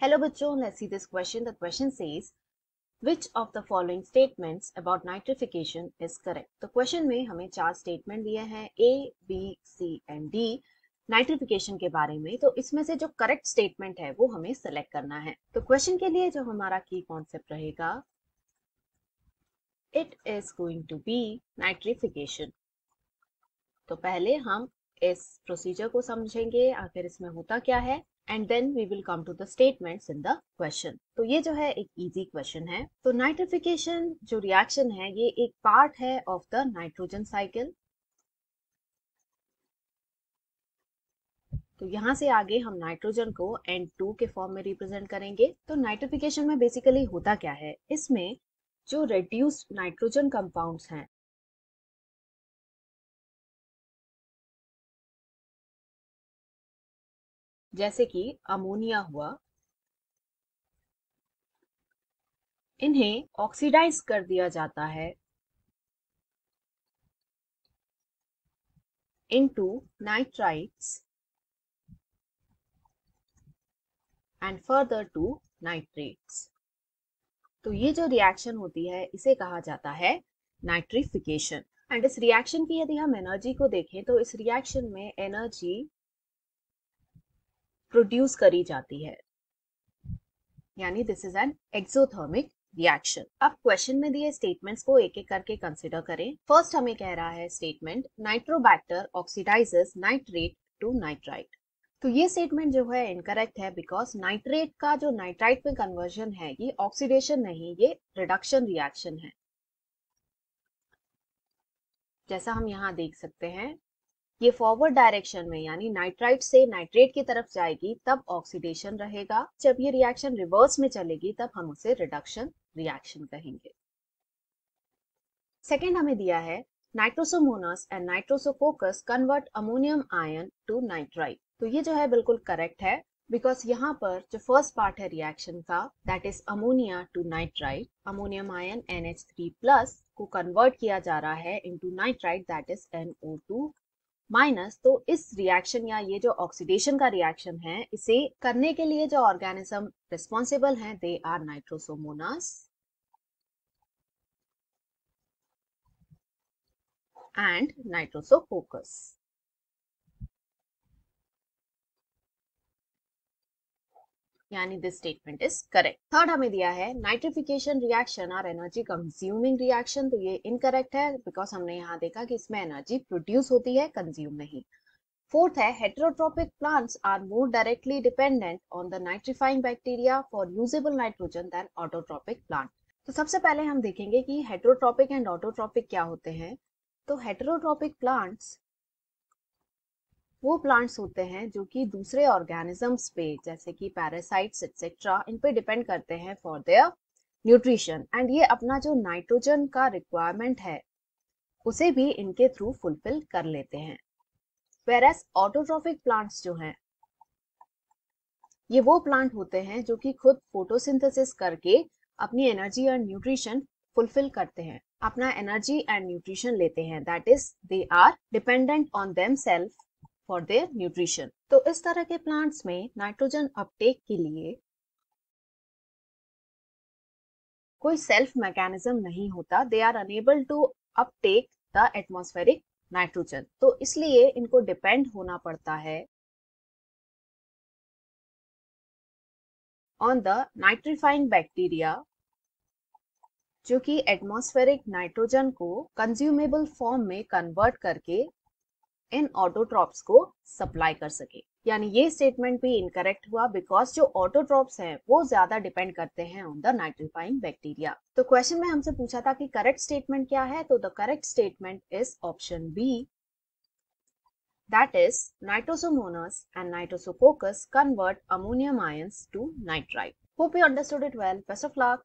Hello बच्चों, let's see this question. The question says, which of the following statements about nitrification is correct? तो question में हमें 4 statement दिए हैं A, B, C and D nitrification के बारे में। तो इसमें से जो करेक्ट स्टेटमेंट है वो हमें सेलेक्ट करना है। तो क्वेश्चन के लिए जो हमारा की कॉन्सेप्ट रहेगा, it is going to be nitrification. तो पहले हम इस प्रोसीजर को समझेंगे, आखिर इसमें होता क्या है, and then we will come to the statements in the question. तो ये जो है एक easy question है। तो नाइट्रिफिकेशन जो रिएक्शन है ये एक पार्ट है ऑफ द नाइट्रोजन साइकिल। तो यहाँ से आगे हम नाइट्रोजन को N2 के फॉर्म में रिप्रेजेंट करेंगे। तो नाइट्रिफिकेशन में बेसिकली होता क्या है, इसमें जो रेड्यूस्ड नाइट्रोजन कंपाउंड्स हैं जैसे कि अमोनिया हुआ, इन्हें ऑक्सीडाइज कर दिया जाता है into nitrites and further to nitrates. तो ये जो रिएक्शन होती है इसे कहा जाता है नाइट्रिफिकेशन। एंड इस रिएक्शन की यदि हम एनर्जी को देखें तो इस रिएक्शन में एनर्जी प्रोड्यूस करी जाती है, यानी this is an exothermic reaction. अब क्वेश्चन में दिए स्टेटमेंट्स को एक एक करके कंसिडर करें। फर्स्ट हमें कह रहा है statement, nitrobacter oxidises nitrate to nitrite. तो ये स्टेटमेंट जो है इनकरेक्ट है, बिकॉज नाइट्रेट का जो नाइट्राइट में कन्वर्जन है ये ऑक्सीडेशन नहीं, ये रिडक्शन रिएक्शन है। जैसा हम यहाँ देख सकते हैं, ये फॉरवर्ड डायरेक्शन में यानी नाइट्राइट से नाइट्रेट की तरफ जाएगी तब ऑक्सीडेशन रहेगा। जब ये रिएक्शन रिवर्स में चलेगी तब हम उसे रिडक्शन रिएक्शन कहेंगे। सेकेंड हमें दिया है, nitrosomonas and nitrosococcus convert ammonium ion to nitrite. तो ये जो है बिल्कुल करेक्ट है, बिकॉज यहाँ पर जो फर्स्ट पार्ट है रिएक्शन का, that is ammonia to nitrite, ammonium ion NH3+ को कन्वर्ट किया जा रहा है into nitrite, that is NO2-। तो इस रिएक्शन या ये जो ऑक्सीडेशन का रिएक्शन है, इसे करने के लिए जो ऑर्गेनिज्म रिस्पॉन्सिबल हैं, they are Nitrosomonas and Nitrosococcus. यानी this statement is correct. Third हमें दिया है, nitrification reaction are energy consuming reaction. तो ये इनकरेक्ट है, बिकॉज हमने यहाँ देखा कि इसमें एनर्जी प्रोड्यूस होती है, कंज्यूम नहीं। फोर्थ है, heterotrophic plants are more directly dependent on the nitrifying bacteria for usable nitrogen than autotrophic plant. तो सबसे पहले हम देखेंगे कि हेटेरोट्रोपिक एंड ऑटोट्रोपिक क्या होते हैं। तो हेटेरोट्रोपिक प्लांट्स वो प्लांट्स होते हैं जो कि दूसरे ऑर्गेनिजम्स पे, जैसे कि पैरासाइट्स एक्सेट्रा, इन पे डिपेंड करते हैं फॉर देयर न्यूट्रिशन, एंड ये अपना जो नाइट्रोजन का रिक्वायरमेंट है उसे भी इनके थ्रू फुलफिल कर लेते हैं। वेयरएज ऑटोट्रोपिक प्लांट्स जो हैं, ये वो प्लांट होते हैं जो कि खुद फोटोसिंथेसिस करके अपनी एनर्जी और न्यूट्रिशन फुलफिल करते हैं, अपना एनर्जी एंड न्यूट्रिशन लेते हैं, that is they are dependent on themselves for their nutrition. तो इस तरह के प्लांट्स में नाइट्रोजन अपटेक के लिए कोई सेल्फ मैकेनिज्म नहीं होता, they are unable to uptake the atmospheric nitrogen. तो इसलिए इनको डिपेंड होना पड़ता है ऑन द नाइट्रीफाइंग बैक्टीरिया, जो कि एटमॉस्फेरिक नाइट्रोजन को कंज्यूमेबल फॉर्म में कन्वर्ट करके इन ऑटोट्रॉप्स को सप्लाई कर सके। यानी ये स्टेटमेंट भी इनकरेक्ट हुआ, बिकॉज जो ऑटोट्रॉप्स हैं वो ज्यादा डिपेंड करते हैं ऑन द नाइट्रीफाइंग बैक्टीरिया। तो क्वेश्चन में हमसे पूछा था कि करेक्ट स्टेटमेंट क्या है, तो the correct statement is option B, that is nitrosomonas and nitrosococcus convert ammonium ions to nitrite. Hope you understood it well. Best of luck.